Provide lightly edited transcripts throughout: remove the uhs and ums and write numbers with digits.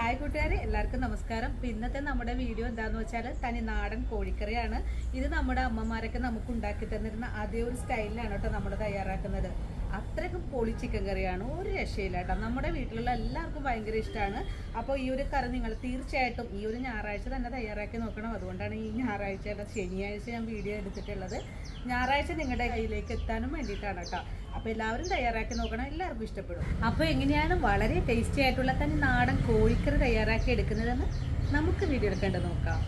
Hi കൂട്ടുകാരെ, എല്ലാവർക്കും നമസ്കാരം. ഇന്നത്തെ നമ്മുടെ വീഡിയോ എന്താണെന്ന് വെച്ചാൽ തനി നാടൻ കോഴിക്കറിയാണ്. ഇത് നമ്മുടെ അമ്മമാരൊക്കെ നമുക്ക് ഉണ്ടാക്കി തന്നിരുന്ന അതേ ഒരു സ്റ്റൈലിലാണ് കേട്ടോ നമ്മൾ തയ്യാറാക്കുന്നത്. അത്രയ്ക്കും പൊളി ചിക്കൻ കറിയാണ്, ഒരു രക്ഷയില്ല കേട്ടോ. നമ്മുടെ വീട്ടിലുള്ള എല്ലാവർക്കും ഭയങ്കര ഇഷ്ടമാണ്. അപ്പോൾ ഈ ഒരു കറി നിങ്ങൾ തീർച്ചയായിട്ടും ഈ ഒരു ഞായറാഴ്ച തന്നെ തയ്യാറാക്കി നോക്കണം. അതുകൊണ്ടാണ് ഈ ഞായറാഴ്ച ശനിയാഴ്ച ഞാൻ വീഡിയോ എടുത്തിട്ടുള്ളത്. ഞായറാഴ്ച നിങ്ങളുടെ കയ്യിലേക്ക് എത്താനും വേണ്ടിയിട്ടാണ് കേട്ടോ. അപ്പോൾ എല്ലാവരും തയ്യാറാക്കി നോക്കണം, എല്ലാവർക്കും ഇഷ്ടപ്പെടും. അപ്പോൾ എങ്ങനെയാണ് വളരെ ടേസ്റ്റി ആയിട്ടുള്ള തന്നെ നാടൻ കോഴിക്കറി തയ്യാറാക്കി എടുക്കുന്നതെന്ന് നമുക്ക് വീഡിയോ എടുക്കേണ്ടത് നോക്കാം.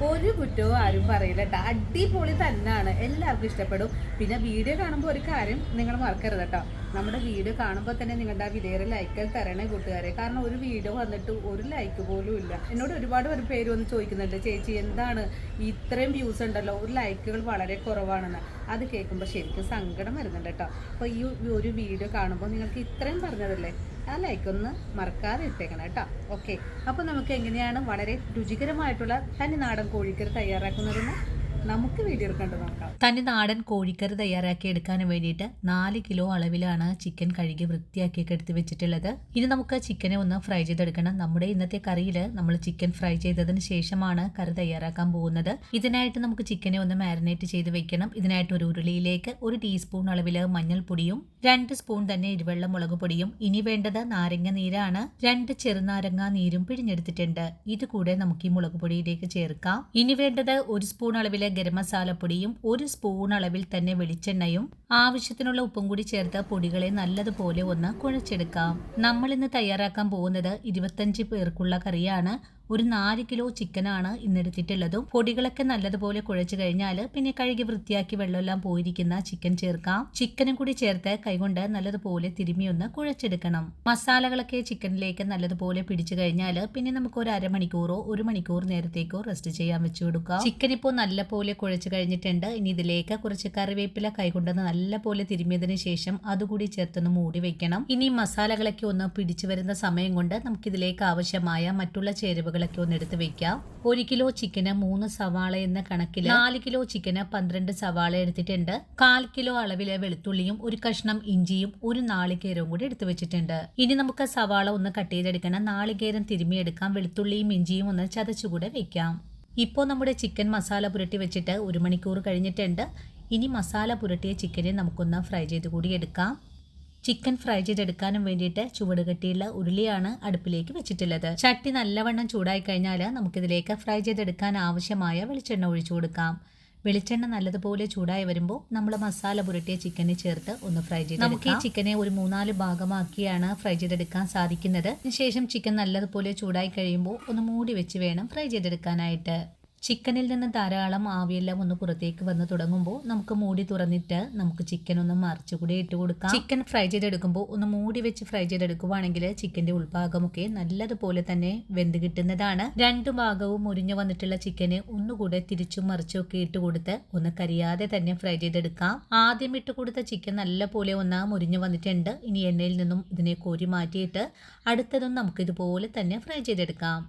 ഒരു കുറ്റവും ആരും പറയില്ല കേട്ടോ. അടിപൊളി തന്നെയാണ്, എല്ലാവർക്കും ഇഷ്ടപ്പെടും. പിന്നെ വീഡിയോ കാണുമ്പോൾ ഒരു കാര്യം നിങ്ങൾ മറക്കരുത് കേട്ടോ. നമ്മുടെ വീഡിയോ കാണുമ്പോൾ തന്നെ നിങ്ങളുടെ ആ വിലയേറെ ലൈക്കുകൾ തരണേ കൂട്ടുകാരെ. കാരണം ഒരു വീഡിയോ വന്നിട്ട് ഒരു ലൈക്ക് പോലും ഇല്ല. എന്നോട് ഒരുപാട് പേര് വന്ന് ചോദിക്കുന്നുണ്ട്, ചേച്ചി എന്താണ് ഇത്രയും വ്യൂസ് ഉണ്ടല്ലോ, ഒരു ലൈക്കുകൾ വളരെ കുറവാണെന്ന്. അത് കേൾക്കുമ്പോൾ ശരിക്കും സങ്കടം വരുന്നുണ്ട് കേട്ടോ. അപ്പോൾ ഈ ഒരു വീഡിയോ കാണുമ്പോൾ നിങ്ങൾക്ക് ഇത്രയും പറഞ്ഞതല്ലേ, ആ ലൈക്കൊന്ന് മറക്കാതെ ഇട്ടേക്കണം കേട്ടോ. ഓക്കെ, അപ്പോൾ നമുക്ക് എങ്ങനെയാണ് വളരെ രുചികരമായിട്ടുള്ള തനി നാടൻ കോഴിക്കറി തയ്യാറാക്കുന്നതെന്ന് നമുക്ക് വീഡിയോ എടുക്കേണ്ടത് നോക്കാം. തനി നാടൻ കോഴിക്കറി തയ്യാറാക്കി എടുക്കാൻ വേണ്ടിയിട്ട് 4 കിലോ അളവിലാണ് ചിക്കൻ കഴുകി വൃത്തിയാക്കിയൊക്കെ എടുത്ത് വെച്ചിട്ടുള്ളത്. ഇനി നമുക്ക് ചിക്കനെ ഒന്ന് ഫ്രൈ ചെയ്തെടുക്കണം. നമ്മുടെ ഇന്നത്തെ കറിയിൽ നമ്മൾ ചിക്കൻ ഫ്രൈ ചെയ്തതിന് ശേഷമാണ് കറി തയ്യാറാക്കാൻ പോകുന്നത്. ഇതിനായിട്ട് നമുക്ക് ചിക്കനെ ഒന്ന് മാരിനേറ്റ് ചെയ്ത് വെക്കണം. ഇതിനായിട്ട് ഒരു ഉരുളിയിലേക്ക് 1 ടീസ്പൂൺ അളവിൽ മഞ്ഞൾപ്പൊടിയും 2 സ്പൂൺ തന്നെ ഇരുവെള്ള മുളക് പൊടിയും, ഇനി വേണ്ടത് നാരങ്ങ നീരാണ്. 2 ചെറുനാരങ്ങ നീരും പിഴിഞ്ഞെടുത്തിട്ടുണ്ട്. ഇത് കൂടെ നമുക്ക് ഈ മുളക് പൊടിയിലേക്ക് ചേർക്കാം. ഇനി വേണ്ടത് 1 സ്പൂൺ അളവിൽ ഗരം മസാലപ്പൊടിയും 1 സ്പൂൺ അളവിൽ തന്നെ വെളിച്ചെണ്ണയും ആവശ്യത്തിനുള്ള ഉപ്പും കൂടി ചേർത്ത് പൊടികളെ നല്ലതുപോലെ ഒന്ന് കുഴച്ചെടുക്കാം. നമ്മൾ ഇന്ന് തയ്യാറാക്കാൻ പോകുന്നത് 25 പേർക്കുള്ള കറിയാണ്. ഒരു 4 കിലോ ചിക്കനാണ് ഇന്നെടുത്തിട്ടുള്ളതും. പൊടികളൊക്കെ നല്ലതുപോലെ കുഴച്ചു കഴിഞ്ഞാൽ പിന്നെ കഴുകി വൃത്തിയാക്കി വെള്ളമെല്ലാം പോയിരിക്കുന്ന ചിക്കൻ ചേർക്കാം. ചിക്കനും കൂടി ചേർത്ത് കൈകൊണ്ട് നല്ലതുപോലെ തിരുമ്മി ഒന്ന് കുഴച്ചെടുക്കണം. മസാലകളൊക്കെ ചിക്കനിലേക്ക് നല്ലതുപോലെ പിടിച്ചു കഴിഞ്ഞാൽ പിന്നെ നമുക്ക് ഒരു അരമണിക്കൂറോ 1 മണിക്കൂർ നേരത്തേക്കോ റെസ്റ്റ് ചെയ്യാൻ വെച്ചു കൊടുക്കാം. ചിക്കൻ ഇപ്പോൾ നല്ലപോലെ കുഴച്ചു കഴിഞ്ഞിട്ടുണ്ട്. ഇനി ഇതിലേക്ക് കുറച്ച് കറിവേപ്പില കൈകൊണ്ട് നല്ലപോലെ തിരുമ്മിയതിന് ശേഷം അതുകൂടി ചേർത്തൊന്ന് മൂടി വെക്കണം. ഇനി മസാലകളൊക്കെ ഒന്ന് പിടിച്ചു വരുന്ന സമയം കൊണ്ട് നമുക്കിതിലേക്ക് ആവശ്യമായ മറ്റുള്ള ചേരുവകൾ ഒന്ന് എടുത്ത് വെക്കാം. 1 കിലോ ചിക്കന് 3 സവാള എന്ന കണക്കിൽ 4 കിലോ ചിക്കന് 12 സവാള എടുത്തിട്ടുണ്ട്. 1/4 കിലോ അളവില് വെളുത്തുള്ളിയും 1 കഷ്ണം ഇഞ്ചിയും 1 നാളികേരവും കൂടി എടുത്തു വെച്ചിട്ടുണ്ട്. ഇനി നമുക്ക് സവാള ഒന്ന് കട്ട് ചെയ്തെടുക്കണം. നാളികേരം തിരുമ്മിയെടുക്കാം. വെളുത്തുള്ളിയും ഇഞ്ചിയും ഒന്ന് ചതച്ചുകൂടെ വെക്കാം. ഇപ്പോൾ നമ്മുടെ ചിക്കൻ മസാല പുരട്ടി വെച്ചിട്ട് 1 മണിക്കൂർ കഴിഞ്ഞിട്ടുണ്ട്. ഇനി മസാല പുരട്ടിയ ചിക്കനെ നമുക്കൊന്ന് ഫ്രൈ ചെയ്ത് കൂടി എടുക്കാം. ചിക്കൻ ഫ്രൈ ചെയ്തെടുക്കാനും വേണ്ടിയിട്ട് ചുവട് കെട്ടിയുള്ള ഉരുളിയാണ് അടുപ്പിലേക്ക് വെച്ചിട്ടുള്ളത്. ചട്ടി നല്ലവണ്ണം ചൂടായി കഴിഞ്ഞാൽ നമുക്കിതിലേക്ക് ഫ്രൈ ചെയ്തെടുക്കാൻ ആവശ്യമായ വെളിച്ചെണ്ണ ഒഴിച്ചു കൊടുക്കാം. വെളിച്ചെണ്ണ നല്ലതുപോലെ ചൂടായി വരുമ്പോൾ നമ്മൾ മസാല പുരട്ടിയ ചിക്കനെ ചേർത്ത് ഒന്ന് ഫ്രൈ ചെയ്ത് നമുക്ക് ഈ ചിക്കനെ ഒരു 3-4 ഭാഗമാക്കിയാണ് ഫ്രൈ ചെയ്തെടുക്കാൻ സാധിക്കുന്നത്. അതിനുശേഷം ചിക്കൻ നല്ലതുപോലെ ചൂടായി കഴിയുമ്പോൾ ഒന്ന് മൂടി വെച്ച് വേണം ഫ്രൈ ചെയ്തെടുക്കാനായിട്ട്. ചിക്കനിൽ നിന്ന് ധാരാളം ആവിയെല്ലാം ഒന്ന് പുറത്തേക്ക് വന്ന് തുടങ്ങുമ്പോൾ നമുക്ക് മൂടി തുറന്നിട്ട് നമുക്ക് ചിക്കൻ ഒന്ന് മറിച്ചുകൂടി ഇട്ട് കൊടുക്കാം. ചിക്കൻ ഫ്രൈ ചെയ്തെടുക്കുമ്പോൾ ഒന്ന് മൂടി വെച്ച് ഫ്രൈ ചെയ്തെടുക്കുവാണെങ്കിൽ ചിക്കന്റെ ഉൾഭാഗമൊക്കെ നല്ലതുപോലെ തന്നെ വെന്ത് കിട്ടുന്നതാണ്. 2 ഭാഗവും മുരിഞ്ഞു വന്നിട്ടുള്ള ചിക്കന് ഒന്നുകൂടെ തിരിച്ചും മറിച്ചും ഒക്കെ ഇട്ട് കൊടുത്ത് ഒന്ന് കരിയാതെ തന്നെ ഫ്രൈ ചെയ്തെടുക്കാം. ആദ്യം ഇട്ട് കൊടുത്ത ചിക്കൻ നല്ലപോലെ ഒന്ന് മുരിഞ്ഞു വന്നിട്ടുണ്ട്. ഇനി എണ്ണയിൽ നിന്നും ഇതിനെ കോരി മാറ്റിയിട്ട് അടുത്തതും നമുക്ക് ഇതുപോലെ തന്നെ ഫ്രൈ ചെയ്തെടുക്കാം.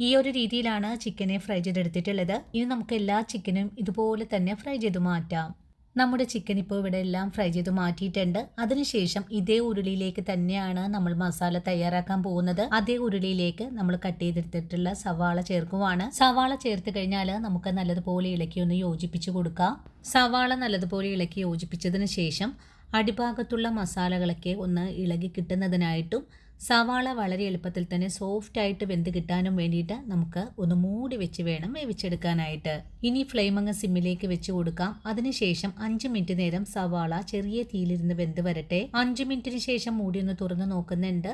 ഈ ഒരു രീതിയിലാണ് ചിക്കനെ ഫ്രൈ ചെയ്തെടുത്തിട്ടുള്ളത്. ഇനി നമുക്ക് എല്ലാ ചിക്കനും ഇതുപോലെ തന്നെ ഫ്രൈ ചെയ്ത് മാറ്റാം. നമ്മുടെ ചിക്കൻ ഇപ്പോൾ ഇവിടെ എല്ലാം ഫ്രൈ ചെയ്ത് മാറ്റിയിട്ടുണ്ട്. അതിനുശേഷം ഇതേ ഉരുളിയിലേക്ക് തന്നെയാണ് നമ്മൾ മസാല തയ്യാറാക്കാൻ പോകുന്നത്. അതേ ഉരുളിയിലേക്ക് നമ്മൾ കട്ട് ചെയ്തെടുത്തിട്ടുള്ള സവാള ചേർക്കുവാണ്. സവാള ചേർത്ത് കഴിഞ്ഞാൽ നമുക്ക് നല്ലതുപോലെ ഇളക്കി ഒന്ന് യോജിപ്പിച്ച് കൊടുക്കാം. സവാള നല്ലതുപോലെ ഇളക്കി യോജിപ്പിച്ചതിന് ശേഷം അടിഭാഗത്തുള്ള മസാലകളൊക്കെ ഒന്ന് ഇളകി കിട്ടുന്നതിനായിട്ടും സവാള വളരെ എളുപ്പത്തിൽ തന്നെ സോഫ്റ്റ് ആയിട്ട് വെന്ത് കിട്ടാനും വേണ്ടിയിട്ട് നമുക്ക് ഒന്ന് മൂടി വെച്ച് വേണം വേവിച്ചെടുക്കാനായിട്ട്. ഇനി ഫ്ലെയിം അങ്ങ് സിമ്മിലേക്ക് വെച്ച് കൊടുക്കാം. അതിനുശേഷം 5 മിനിറ്റ് നേരം സവാള ചെറിയ തീയിലിരുന്ന് വെന്ത് വരട്ടെ. 5 മിനിറ്റിന് ശേഷം മൂടി ഒന്ന് തുറന്ന് നോക്കുന്നുണ്ട്.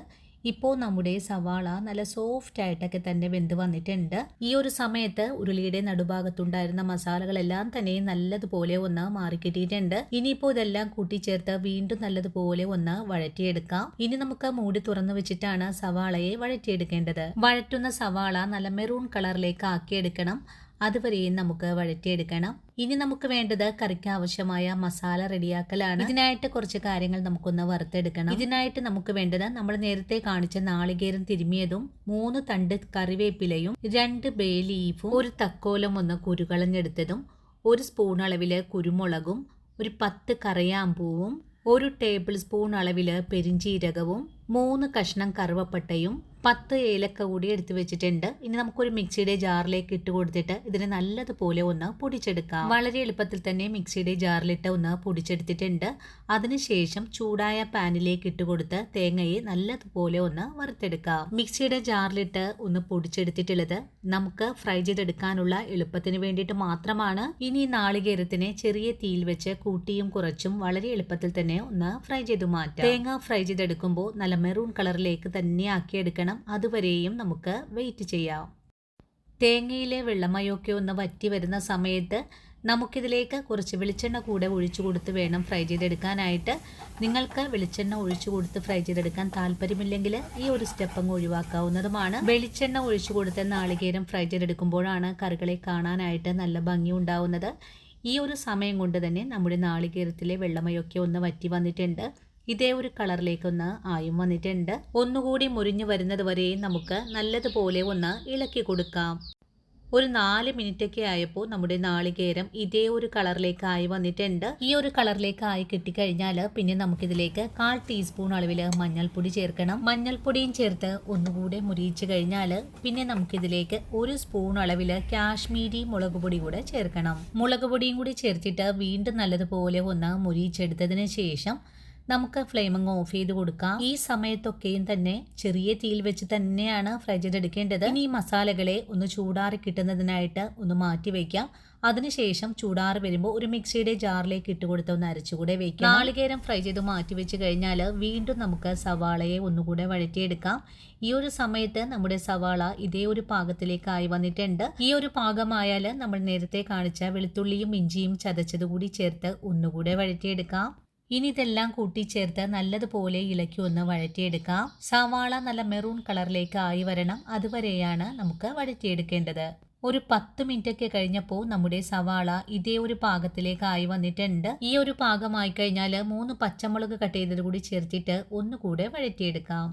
ഇപ്പോൾ നമ്മുടെ സവാള നല്ല സോഫ്റ്റ് ആയിട്ടൊക്കെ തന്നെ വെന്ത് വന്നിട്ടുണ്ട്. ഈ ഒരു സമയത്ത് ഉരുളിയുടെ നടുഭാഗത്തുണ്ടായിരുന്ന മസാലകളെല്ലാം തന്നെ നല്ലതുപോലെ ഒന്ന് മാറിക്കിട്ടിയിട്ടുണ്ട്. ഇനിയിപ്പോൾ ഇതെല്ലാം കൂട്ടിച്ചേർത്ത് വീണ്ടും നല്ലതുപോലെ ഒന്ന് വഴറ്റിയെടുക്കാം. ഇനി നമുക്ക് മൂടി തുറന്നു വെച്ചിട്ടാണ് സവാളയെ വഴറ്റിയെടുക്കേണ്ടത്. വഴറ്റുന്ന സവാള നല്ല മെറൂൺ കളറിലേക്ക് ആക്കിയെടുക്കണം. അതുവരെയും നമുക്ക് വഴറ്റിയെടുക്കണം. ഇനി നമുക്ക് വേണ്ടത് കറിക്ക് ആവശ്യമായ മസാല റെഡിയാക്കലാണ്. ഇതിനായിട്ട് കുറച്ച് കാര്യങ്ങൾ നമുക്കൊന്ന് വറുത്തെടുക്കണം. ഇതിനായിട്ട് നമുക്ക് വേണ്ടത് നമ്മൾ നേരത്തെ കാണിച്ച നാളികേരം തിരുമിയതും 3 തണ്ട് കറിവേപ്പിലയും 2 ബേ ലീഫും 1 തക്കോലം ഒന്ന് കുരുകളഞ്ഞെടുത്തതും 1 സ്പൂൺ അളവില് കുരുമുളകും 10 കറയാമ്പൂവും 1 ടേബിൾ സ്പൂൺ അളവില് പെരിഞ്ചീരകവും 3 കഷ്ണം കറുവപ്പട്ടയും 10 ഏലക്ക കൂടി എടുത്തു വെച്ചിട്ടുണ്ട്. ഇനി നമുക്കൊരു മിക്സിയുടെ ജാറിലേക്ക് ഇട്ട് കൊടുത്തിട്ട് ഇതിനെ നല്ലതുപോലെ ഒന്ന് പൊടിച്ചെടുക്കാം. വളരെ എളുപ്പത്തിൽ തന്നെ മിക്സിയുടെ ജാറിലിട്ട് ഒന്ന് പൊടിച്ചെടുത്തിട്ടുണ്ട്. അതിനുശേഷം ചൂടായ പാനിലേക്ക് ഇട്ട് കൊടുത്ത് തേങ്ങയെ നല്ലതുപോലെ ഒന്ന് വറുത്തെടുക്കാം. മിക്സിയുടെ ജാറിലിട്ട് ഒന്ന് പൊടിച്ചെടുത്തിട്ടുള്ളത് നമുക്ക് ഫ്രൈ ചെയ്തെടുക്കാനുള്ള എളുപ്പത്തിന് വേണ്ടിയിട്ട് മാത്രമാണ്. ഇനി നാളികേരത്തിനെ ചെറിയ തീയിൽ വെച്ച് കൂട്ടിയും കുറച്ചും വളരെ എളുപ്പത്തിൽ തന്നെ ഒന്ന് ഫ്രൈ ചെയ്ത് മാറ്റാം. തേങ്ങ ഫ്രൈ ചെയ്തെടുക്കുമ്പോൾ നല്ല മെറൂൺ കളറിലേക്ക് തന്നെ ആക്കിയെടുക്കണം. അതുവരെയും നമുക്ക് വെയിറ്റ് ചെയ്യാം. തേങ്ങയിലെ വെള്ളമയൊക്കെ ഒന്ന് വറ്റി വരുന്ന സമയത്ത് നമുക്കിതിലേക്ക് കുറച്ച് വെളിച്ചെണ്ണ കൂടെ ഒഴിച്ചു കൊടുത്ത് വേണം ഫ്രൈ ചെയ്തെടുക്കാനായിട്ട്. നിങ്ങൾക്ക് വെളിച്ചെണ്ണ ഒഴിച്ചു കൊടുത്ത് ഫ്രൈ ചെയ്തെടുക്കാൻ താല്പര്യമില്ലെങ്കിൽ ഈ ഒരു സ്റ്റെപ്പ് അങ്ങ് ഒഴിവാക്കാവുന്നതുമാണ്. വെളിച്ചെണ്ണ ഒഴിച്ചു കൊടുത്ത് നാളികേരം ഫ്രൈ ചെയ്തെടുക്കുമ്പോഴാണ് കറികളെ കാണാനായിട്ട് നല്ല ഭംഗി ഉണ്ടാവുന്നത്. ഈ ഒരു സമയം കൊണ്ട് തന്നെ നമ്മുടെ നാളികേരത്തിലെ വെള്ളമയൊക്കെ ഒന്ന് വറ്റി വന്നിട്ടുണ്ട്. ഇതേ ഒരു കളറിലേക്കൊന്ന് ആയും വന്നിട്ടുണ്ട്. ഒന്നുകൂടി മുരിഞ്ഞു വരുന്നത് വരെ നമുക്ക് നല്ലതുപോലെ ഒന്ന് ഇളക്കി കൊടുക്കാം. ഒരു 4 മിനിറ്റൊക്കെ ആയപ്പോൾ നമ്മുടെ നാളികേരം ഇതേ ഒരു കളറിലേക്ക് ആയി വന്നിട്ടുണ്ട്. ഈ ഒരു കളറിലേക്ക് ആയി കിട്ടിക്കഴിഞ്ഞാൽ പിന്നെ നമുക്കിതിലേക്ക് 1/4 ടീസ്പൂൺ അളവിൽ മഞ്ഞൾപ്പൊടി ചേർക്കണം. മഞ്ഞൾപ്പൊടിയും ചേർത്ത് ഒന്നുകൂടെ മുരിയിച്ചു കഴിഞ്ഞാൽ പിന്നെ നമുക്കിതിലേക്ക് 1 സ്പൂൺ അളവിൽ കാശ്മീരി മുളക് പൊടി കൂടെ ചേർക്കണം. മുളക് പൊടിയും കൂടി ചേർത്തിട്ട് വീണ്ടും നല്ലതുപോലെ ഒന്ന് മുരിയിച്ചെടുത്തതിന് ശേഷം നമുക്ക് ഫ്ലെയിം അങ്ങ് ഓഫ് ചെയ്ത് കൊടുക്കാം. ഈ സമയത്തൊക്കെയും തന്നെ ചെറിയ തീയിൽ വെച്ച് തന്നെയാണ് ഫ്രൈ ചെയ്തെടുക്കേണ്ടത്. ഇനി ഈ മസാലകളെ ഒന്ന് ചൂടാറി കിട്ടുന്നതിനായിട്ട് ഒന്ന് മാറ്റി വയ്ക്കാം. അതിനുശേഷം ചൂടാറി വരുമ്പോൾ ഒരു മിക്സിയുടെ ജാറിലേക്ക് ഇട്ട് കൊടുത്ത് ഒന്ന് അരച്ചുകൂടെ വയ്ക്കാം. നാളികേരം ഫ്രൈ ചെയ്ത് മാറ്റി വെച്ച് കഴിഞ്ഞാൽ വീണ്ടും നമുക്ക് സവാളയെ ഒന്നുകൂടെ വഴറ്റിയെടുക്കാം. ഈ ഒരു സമയത്ത് നമ്മുടെ സവാള ഇതേ ഒരു പാകത്തിലേക്കായി വന്നിട്ടുണ്ട്. ഈ ഒരു പാകമായാൽ നമ്മൾ നേരത്തെ കാണിച്ച വെളുത്തുള്ളിയും ഇഞ്ചിയും ചതച്ചതുകൂടി ചേർത്ത് ഒന്നുകൂടെ വഴറ്റിയെടുക്കാം. ഇനി ഇതെല്ലാം കൂട്ടിച്ചേർത്ത് നല്ലതുപോലെ ഇളക്കി ഒന്ന് വഴറ്റിയെടുക്കാം. സവാള നല്ല മെറൂൺ കളറിലേക്ക് ആയി വരണം. അതുവരെയാണ് നമുക്ക് വഴറ്റിയെടുക്കേണ്ടത്. ഒരു 10 മിനിറ്റൊക്കെ കഴിഞ്ഞപ്പോൾ നമ്മുടെ സവാള ഇതേ ഒരു പാകത്തിലേക്കായി വന്നിട്ടുണ്ട്. ഈ ഒരു പാകമായി കഴിഞ്ഞാൽ 3 പച്ചമുളക് കട്ട് ചെയ്തത് കൂടി ചേർത്തിട്ട് ഒന്നുകൂടെ വഴറ്റിയെടുക്കാം.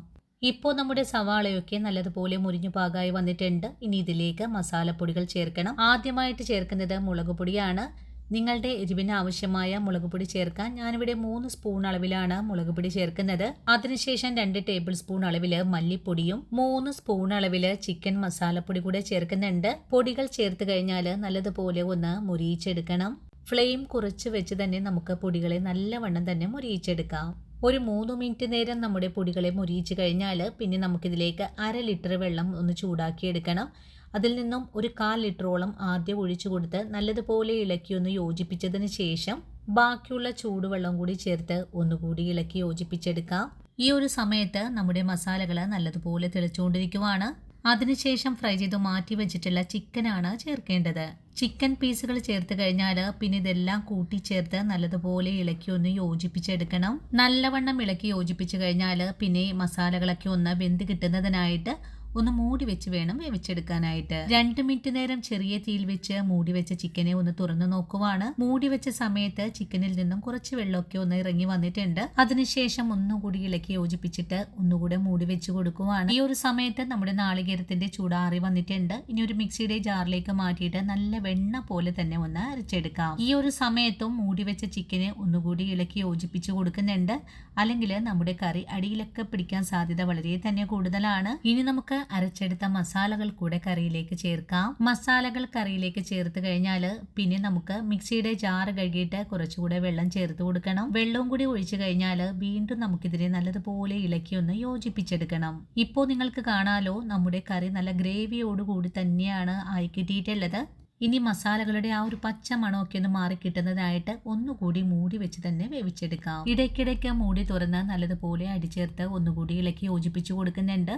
ഇപ്പോൾ നമ്മുടെ സവാളയൊക്കെ നല്ലതുപോലെ മുരിഞ്ഞു പാകമായി വന്നിട്ടുണ്ട്. ഇനി ഇതിലേക്ക് മസാലപ്പൊടികൾ ചേർക്കണം. ആദ്യമായിട്ട് ചേർക്കുന്നത് മുളക് പൊടിയാണ്. നിങ്ങളുടെ എരിവിന് ആവശ്യമായ മുളക് പൊടി ചേർക്കാൻ ഞാനിവിടെ 3 സ്പൂൺ അളവിലാണ് മുളക് പൊടി ചേർക്കുന്നത്. അതിനുശേഷം 2 ടേബിൾ സ്പൂൺ അളവില് മല്ലിപ്പൊടിയും 3 സ്പൂൺ അളവില് ചിക്കൻ മസാലപ്പൊടി കൂടെ ചേർക്കുന്നുണ്ട്. പൊടികൾ ചേർത്ത് കഴിഞ്ഞാൽ നല്ലതുപോലെ ഒന്ന് മുരിയിച്ചെടുക്കണം. ഫ്ലെയിം കുറച്ച് വെച്ച് തന്നെ നമുക്ക് പൊടികളെ നല്ലവണ്ണം തന്നെ മുരിയിച്ചെടുക്കാം. ഒരു 3 മിനിറ്റ് നേരം നമ്മുടെ പൊടികളെ മുരിയിച്ച് കഴിഞ്ഞാൽ പിന്നെ നമുക്കിതിലേക്ക് 1/2 ലിറ്റർ വെള്ളം ഒന്ന് ചൂടാക്കി എടുക്കണം. അതിൽ നിന്നും ഒരു 1/4 ലിറ്ററോളം ആദ്യം ഒഴിച്ചു കൊടുത്ത് നല്ലതുപോലെ ഇളക്കി ഒന്ന് യോജിപ്പിച്ചതിന് ശേഷം ബാക്കിയുള്ള ചൂടുവെള്ളം കൂടി ചേർത്ത് ഒന്നുകൂടി ഇളക്കി യോജിപ്പിച്ചെടുക്കാം. ഈ ഒരു സമയത്ത് നമ്മുടെ മസാലകൾ നല്ലതുപോലെ തിളച്ചുകൊണ്ടിരിക്കുവാണ്. അതിനുശേഷം ഫ്രൈ ചെയ്ത് മാറ്റി വെച്ചിട്ടുള്ള ചിക്കനാണ് ചേർക്കേണ്ടത്. ചിക്കൻ പീസുകൾ ചേർത്ത് കഴിഞ്ഞാൽ പിന്നെ ഇതെല്ലാം കൂട്ടിച്ചേർത്ത് നല്ലതുപോലെ ഇളക്കി ഒന്ന് യോജിപ്പിച്ചെടുക്കണം. നല്ലവണ്ണം ഇളക്കി യോജിപ്പിച്ചു കഴിഞ്ഞാൽ പിന്നെ മസാലകളൊക്കെ ഒന്ന് വെന്ത് കിട്ടുന്നതിനായിട്ട് ഒന്ന് മൂടി വെച്ച് വേണം വേവിച്ചെടുക്കാനായിട്ട്. 2 മിനിറ്റ് നേരം ചെറിയ തീയിൽ വെച്ച് മൂടി വെച്ച ചിക്കനെ ഒന്ന് തുറന്നു നോക്കുവാണ്. മൂടി വെച്ച സമയത്ത് ചിക്കനിൽ നിന്നും കുറച്ച് വെള്ളമൊക്കെ ഒന്ന് ഇറങ്ങി വന്നിട്ടുണ്ട്. അതിനുശേഷം ഒന്നുകൂടി ഇളക്കി യോജിപ്പിച്ചിട്ട് ഒന്നുകൂടെ മൂടി വെച്ച് കൊടുക്കുവാണ്. ഈ ഒരു സമയത്ത് നമ്മുടെ നാളികേരത്തിന്റെ ചൂടാറി വന്നിട്ടുണ്ട്. ഇനി ഒരു മിക്സിയുടെ ജാറിലേക്ക് മാറ്റിയിട്ട് നല്ല വെണ്ണ പോലെ തന്നെ ഒന്ന് അരച്ചെടുക്കാം. ഈ ഒരു സമയത്തും മൂടി വെച്ച ചിക്കനെ ഒന്നുകൂടി ഇളക്കി യോജിപ്പിച്ച് കൊടുക്കുന്നുണ്ട്. അല്ലെങ്കിൽ നമ്മുടെ കറി അടിയിലൊക്കെ പിടിക്കാൻ സാധ്യത വളരെ തന്നെ കൂടുതലാണ്. ഇനി നമുക്ക് അരച്ചെടുത്ത മസാലകൾ കൂടെ കറിയിലേക്ക് ചേർക്കാം. മസാലകൾ കറിയിലേക്ക് ചേർത്ത് കഴിഞ്ഞാൽ പിന്നെ നമുക്ക് മിക്സിയുടെ ജാറ് കഴുകിയിട്ട് കുറച്ചുകൂടെ വെള്ളം ചേർത്ത് കൊടുക്കണം. വെള്ളവും കൂടി ഒഴിച്ചു കഴിഞ്ഞാൽ വീണ്ടും നമുക്കിതിനെ നല്ലതുപോലെ ഇളക്കി ഒന്ന് യോജിപ്പിച്ചെടുക്കണം. ഇപ്പോൾ നിങ്ങൾക്ക് കാണാലോ നമ്മുടെ കറി നല്ല ഗ്രേവിയോടുകൂടി തന്നെയാണ് ആയി കിട്ടിയിട്ടുള്ളത്. ഇനി മസാലകളുടെ ആ ഒരു പച്ച മണമൊക്കെ ഒന്ന് മാറി കിട്ടുന്നതായിട്ട് ഒന്നുകൂടി മൂടി വെച്ച് തന്നെ വേവിച്ചെടുക്കാം. ഇടയ്ക്കിടയ്ക്ക് മൂടി തുറന്ന് നല്ലതുപോലെ അടിച്ചേർത്ത് ഒന്നുകൂടി ഇളക്കി യോജിപ്പിച്ചു കൊടുക്കുന്നുണ്ട്.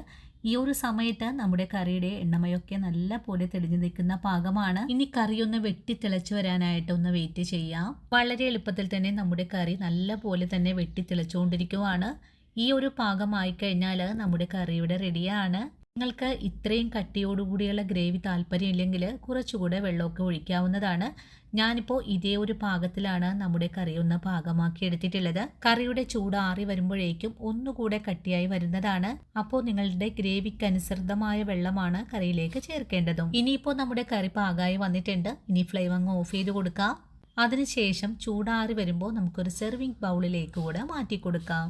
ഈ ഒരു സമയത്ത് നമ്മുടെ കറിയുടെ എണ്ണമയൊക്കെ നല്ല പോലെ തെളിഞ്ഞു നിൽക്കുന്ന പാകമാണ്. ഇനി കറി ഒന്ന് വെട്ടി തിളച്ചു വരാനായിട്ട് ഒന്ന് വെയിറ്റ് ചെയ്യാം. വളരെ എളുപ്പത്തിൽ തന്നെ നമ്മുടെ കറി നല്ല പോലെ തന്നെ വെട്ടി തിളച്ചുകൊണ്ടിരിക്കുവാണ്. ഈ ഒരു പാകമായി കഴിഞ്ഞാൽ നമ്മുടെ കറി ഇവിടെ റെഡിയാണ്. നിങ്ങൾക്ക് ഇത്രയും കട്ടിയോടുകൂടിയുള്ള ഗ്രേവി താല്പര്യമില്ലെങ്കിൽ കുറച്ചുകൂടെ വെള്ളമൊക്കെ ഒഴിക്കാവുന്നതാണ്. ഞാനിപ്പോൾ ഇതേ ഒരു പാകത്തിലാണ് നമ്മുടെ കറി ഒന്ന് പാകമാക്കി എടുത്തിട്ടുള്ളത്. കറിയുടെ ചൂട് ആറി വരുമ്പോഴേക്കും ഒന്നുകൂടെ കട്ടിയായി വരുന്നതാണ്. അപ്പോൾ നിങ്ങളുടെ ഗ്രേവിക്കനുസൃതമായ വെള്ളമാണ് കറിയിലേക്ക് ചേർക്കേണ്ടതും. ഇനിയിപ്പോൾ നമ്മുടെ കറി പാകമായി വന്നിട്ടുണ്ട്. ഇനി ഫ്ലെയിം അങ്ങ് ഓഫ് ചെയ്ത് കൊടുക്കാം. അതിനുശേഷം ചൂടാറി വരുമ്പോൾ നമുക്കൊരു സെർവിങ് ബൗളിലേക്ക് കൂടെ മാറ്റി കൊടുക്കാം.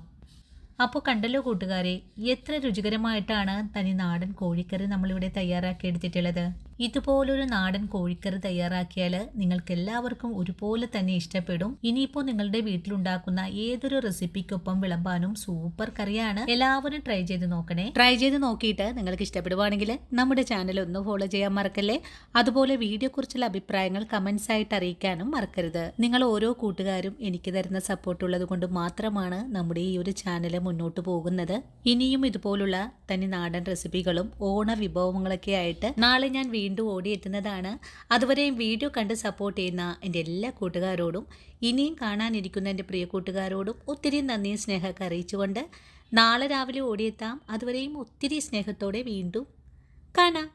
അപ്പോൾ കണ്ടല്ലോ കൂട്ടുകാരെ, എത്ര രുചികരമായിട്ടാണ് തനി നാടൻ കോഴിക്കറി നമ്മളിവിടെ തയ്യാറാക്കി എടുത്തിട്ടുള്ളത്. ഇതുപോലൊരു നാടൻ കോഴിക്കറി തയ്യാറാക്കിയാൽ നിങ്ങൾക്ക് എല്ലാവർക്കും ഒരുപോലെ തന്നെ ഇഷ്ടപ്പെടും. ഇനിയിപ്പോൾ നിങ്ങളുടെ വീട്ടിലുണ്ടാക്കുന്ന ഏതൊരു റെസിപ്പിക്കൊപ്പം വിളമ്പാനും സൂപ്പർ കറിയാണ്. എല്ലാവരും ട്രൈ ചെയ്ത് നോക്കണേ. ട്രൈ ചെയ്ത് നോക്കിയിട്ട് നിങ്ങൾക്ക് ഇഷ്ടപ്പെടുവാണെങ്കിൽ നമ്മുടെ ചാനൽ ഒന്ന് ഫോളോ ചെയ്യാൻ മറക്കല്ലേ. അതുപോലെ വീഡിയോ കുറിച്ചുള്ള അഭിപ്രായങ്ങൾ കമന്റ്സ് ആയിട്ട് അറിയിക്കാനും മറക്കരുത്. നിങ്ങൾ ഓരോ കൂട്ടുകാരും എനിക്ക് തരുന്ന സപ്പോർട്ട് ഉള്ളത് കൊണ്ട് മാത്രമാണ് നമ്മുടെ ഈ ഒരു ചാനൽ മുന്നോട്ട് പോകുന്നത്. ഇനിയും ഇതുപോലുള്ള തനി നാടൻ റെസിപ്പികളും ഓണ വിഭവങ്ങളൊക്കെ ആയിട്ട് നാളെ ഞാൻ വീണ്ടും ഓടിയെത്തുന്നതാണ്. അതുവരെയും വീഡിയോ കണ്ട് സപ്പോർട്ട് ചെയ്യുന്ന എൻ്റെ എല്ലാ കൂട്ടുകാരോടും ഇനിയും കാണാനിരിക്കുന്ന എൻ്റെ പ്രിയ കൂട്ടുകാരോടും ഒത്തിരി നന്ദിയും സ്നേഹമൊക്കെ അറിയിച്ചുകൊണ്ട് നാളെ രാവിലെ ഓടിയെത്താം. അതുവരെയും ഒത്തിരി സ്നേഹത്തോടെ വീണ്ടും കാണാം.